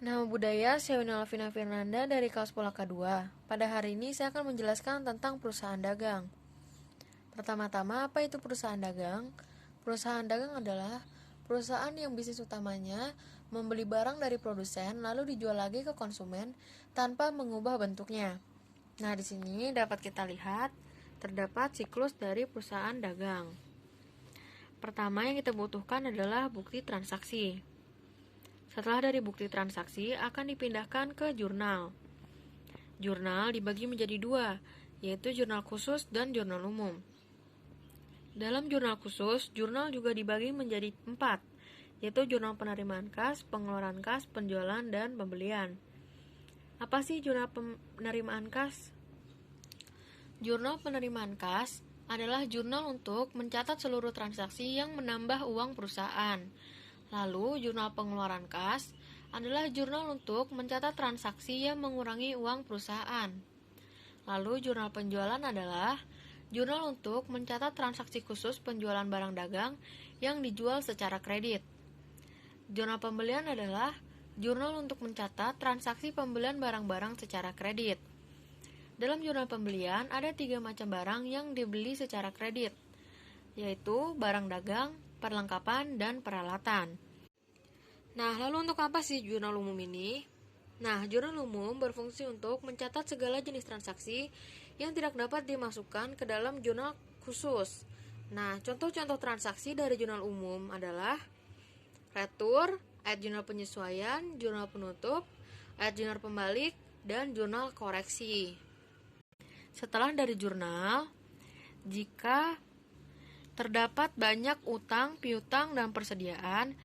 Nama budaya saya Alvina Fernanda dari kelas Polaka 2. Pada hari ini saya akan menjelaskan tentang perusahaan dagang. Pertama-tama, apa itu perusahaan dagang? Perusahaan dagang adalah perusahaan yang bisnis utamanya membeli barang dari produsen lalu dijual lagi ke konsumen tanpa mengubah bentuknya. Nah, di sini dapat kita lihat terdapat siklus dari perusahaan dagang. Pertama yang kita butuhkan adalah bukti transaksi. Setelah dari bukti transaksi akan dipindahkan ke jurnal. Jurnal dibagi menjadi dua, yaitu jurnal khusus dan jurnal umum. Dalam jurnal khusus, jurnal juga dibagi menjadi 4, yaitu jurnal penerimaan kas, pengeluaran kas, penjualan, dan pembelian. Apa sih jurnal penerimaan kas? Jurnal penerimaan kas adalah jurnal untuk mencatat seluruh transaksi yang menambah uang perusahaan. Lalu, jurnal pengeluaran kas adalah jurnal untuk mencatat transaksi yang mengurangi uang perusahaan. Lalu, jurnal penjualan adalah jurnal untuk mencatat transaksi khusus penjualan barang dagang yang dijual secara kredit. Jurnal pembelian adalah jurnal untuk mencatat transaksi pembelian barang-barang secara kredit. Dalam jurnal pembelian ada 3 macam barang yang dibeli secara kredit, yaitu barang dagang, perlengkapan, dan peralatan. Nah, lalu untuk apa sih jurnal umum ini? Nah, jurnal umum berfungsi untuk mencatat segala jenis transaksi yang tidak dapat dimasukkan ke dalam jurnal khusus. Nah, contoh-contoh transaksi dari jurnal umum adalah retur, ayat jurnal penyesuaian, jurnal penutup, ayat jurnal pembalik, dan jurnal koreksi. Setelah dari jurnal, jika terdapat banyak utang, piutang, dan persediaan.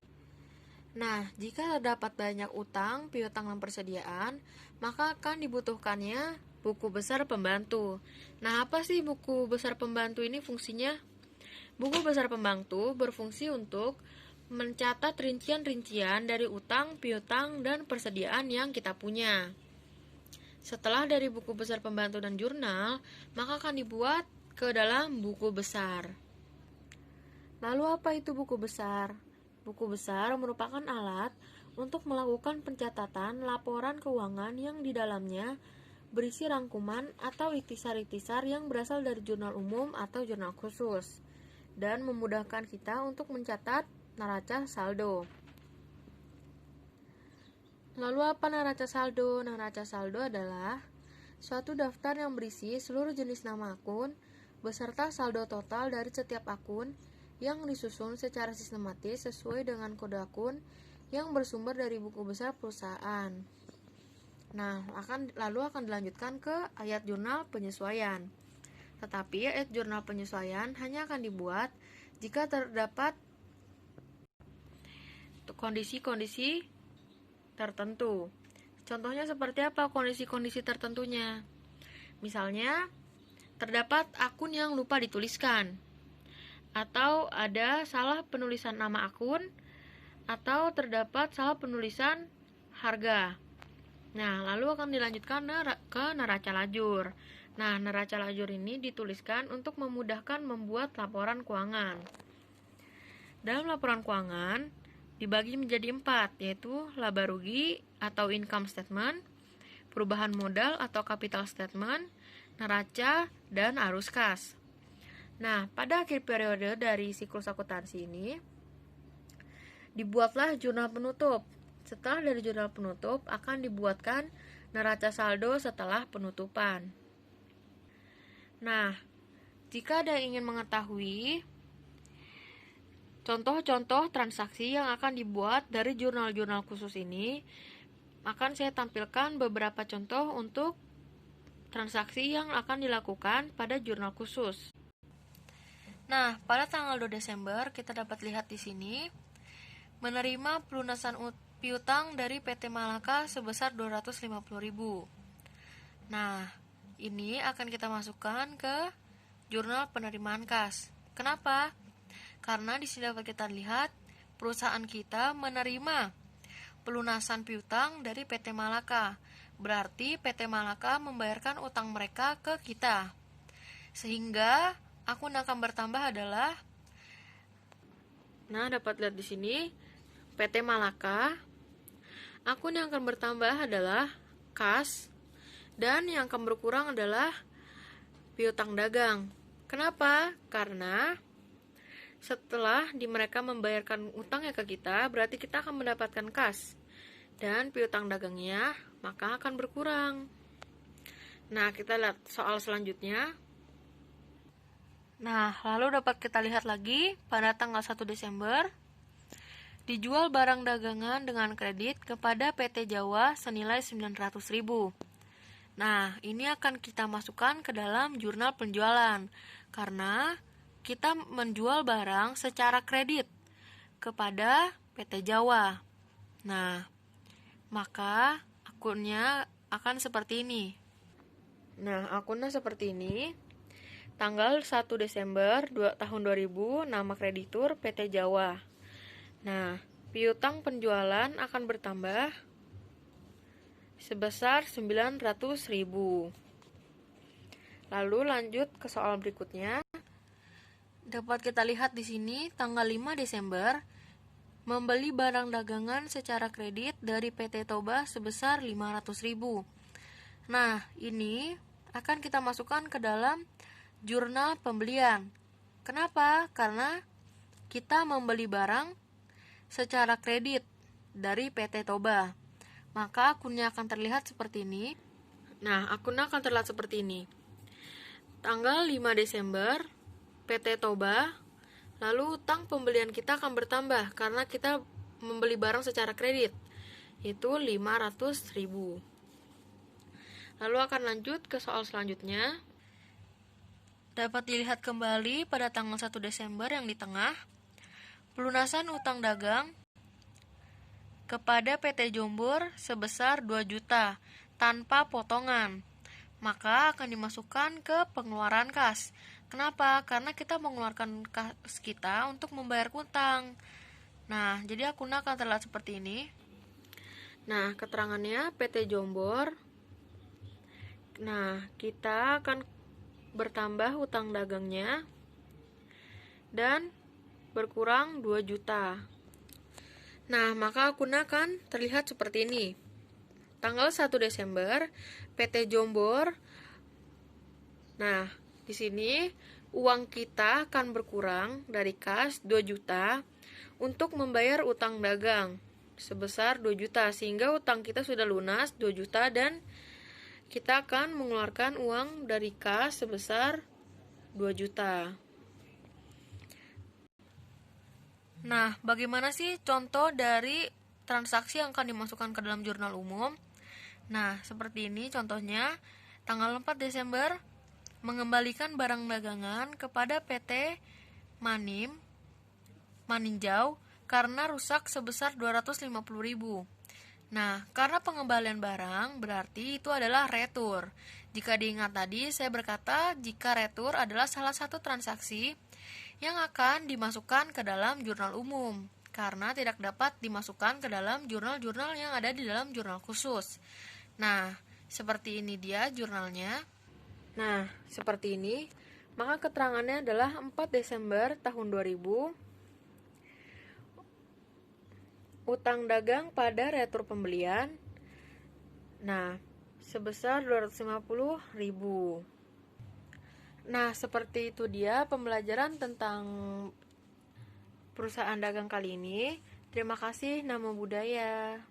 Nah, jika terdapat banyak utang, piutang, dan persediaan, maka akan dibutuhkannya buku besar pembantu. Nah, apa sih buku besar pembantu ini fungsinya? Buku besar pembantu berfungsi untuk mencatat rincian-rincian dari utang, piutang, dan persediaan yang kita punya. Setelah dari buku besar pembantu dan jurnal, maka akan dibuat ke dalam buku besar. Lalu apa itu buku besar? Buku besar merupakan alat untuk melakukan pencatatan laporan keuangan yang di dalamnya berisi rangkuman atau ikhtisar-ikhtisar yang berasal dari jurnal umum atau jurnal khusus dan memudahkan kita untuk mencatat neraca saldo. Lalu apa neraca saldo? Neraca saldo adalah suatu daftar yang berisi seluruh jenis nama akun beserta saldo total dari setiap akun yang disusun secara sistematis sesuai dengan kode akun yang bersumber dari buku besar perusahaan. Nah, lalu akan dilanjutkan ke ayat jurnal penyesuaian. Tetapi ayat jurnal penyesuaian hanya akan dibuat jika terdapat kondisi-kondisi tertentu. Contohnya seperti apa kondisi-kondisi tertentunya? Misalnya, terdapat akun yang lupa dituliskan, atau ada salah penulisan nama akun, atau terdapat salah penulisan harga. Nah, lalu akan dilanjutkan ke neraca lajur. Nah, neraca lajur ini dituliskan untuk memudahkan membuat laporan keuangan. Dalam laporan keuangan dibagi menjadi 4, yaitu laba rugi atau income statement, perubahan modal atau capital statement, neraca, dan arus kas. Nah, pada akhir periode dari siklus akuntansi ini, dibuatlah jurnal penutup. Setelah dari jurnal penutup, akan dibuatkan neraca saldo setelah penutupan. Nah, jika ada yang ingin mengetahui contoh-contoh transaksi yang akan dibuat dari jurnal-jurnal khusus ini, akan saya tampilkan beberapa contoh untuk transaksi yang akan dilakukan pada jurnal khusus. Nah, pada tanggal 2 Desember kita dapat lihat di sini menerima pelunasan piutang dari PT Malaka sebesar 250.000. Nah, ini akan kita masukkan ke jurnal penerimaan kas. Kenapa? Karena di sini dapat kita lihat perusahaan kita menerima pelunasan piutang dari PT Malaka. Berarti PT Malaka membayarkan utang mereka ke kita. Sehingga akun akan bertambah adalah, nah dapat lihat di sini PT Malaka Akun yang akan bertambah adalah kas, dan yang akan berkurang adalah piutang dagang. Kenapa? Karena setelah mereka membayarkan utangnya ke kita, berarti kita akan mendapatkan kas, dan piutang dagangnya maka akan berkurang. Nah, kita lihat soal selanjutnya. Nah, lalu dapat kita lihat lagi pada tanggal 1 Desember, dijual barang dagangan dengan kredit kepada PT Jawa senilai 900.000. Nah, ini akan kita masukkan ke dalam jurnal penjualan, karena kita menjual barang secara kredit kepada PT Jawa. Nah, maka akunnya akan seperti ini. Nah, akunnya seperti ini. Tanggal 1 Desember tahun 2000, nama kreditur PT Jawa. Nah, piutang penjualan akan bertambah sebesar 900.000. Lalu lanjut ke soal berikutnya. Dapat kita lihat di sini tanggal 5 Desember membeli barang dagangan secara kredit dari PT Toba sebesar 500.000. Nah, ini akan kita masukkan ke dalam jurnal pembelian. Kenapa? Karena kita membeli barang secara kredit dari PT Toba. Maka akunnya akan terlihat seperti ini. Nah, akunnya akan terlihat seperti ini. Tanggal 5 Desember, PT Toba, lalu utang pembelian kita akan bertambah karena kita membeli barang secara kredit, yaitu 500.000. Lalu akan lanjut ke soal selanjutnya. Dapat dilihat kembali pada tanggal 1 Desember yang di tengah, pelunasan utang dagang kepada PT Jombor sebesar 2 juta tanpa potongan, maka akan dimasukkan ke pengeluaran kas. Kenapa? Karena kita mengeluarkan kas kita untuk membayar utang. Nah, jadi akunnya akan terlihat seperti ini. Nah, keterangannya PT Jombor. Nah, kita akan bertambah utang dagangnya dan berkurang 2 juta. Nah, maka akunnya akan terlihat seperti ini. Tanggal 1 Desember, PT Jombor. Nah, di sini uang kita akan berkurang dari kas 2 juta untuk membayar utang dagang sebesar 2 juta, sehingga utang kita sudah lunas 2 juta dan kita akan mengeluarkan uang dari kas sebesar 2 juta. Nah, bagaimana sih contoh dari transaksi yang akan dimasukkan ke dalam jurnal umum? Nah, seperti ini contohnya. Tanggal 4 Desember mengembalikan barang dagangan kepada PT Maninjau karena rusak sebesar 250.000. Nah, karena pengembalian barang berarti itu adalah retur. Jika diingat tadi, saya berkata jika retur adalah salah satu transaksi yang akan dimasukkan ke dalam jurnal umum, karena tidak dapat dimasukkan ke dalam jurnal-jurnal yang ada di dalam jurnal khusus. Nah, seperti ini dia jurnalnya. Nah, seperti ini. Maka keterangannya adalah 4 Desember tahun 2000. Utang dagang pada retur pembelian. Nah, sebesar 250.000. Nah, seperti itu dia pembelajaran tentang perusahaan dagang kali ini. Terima kasih. Namo Buddhaya.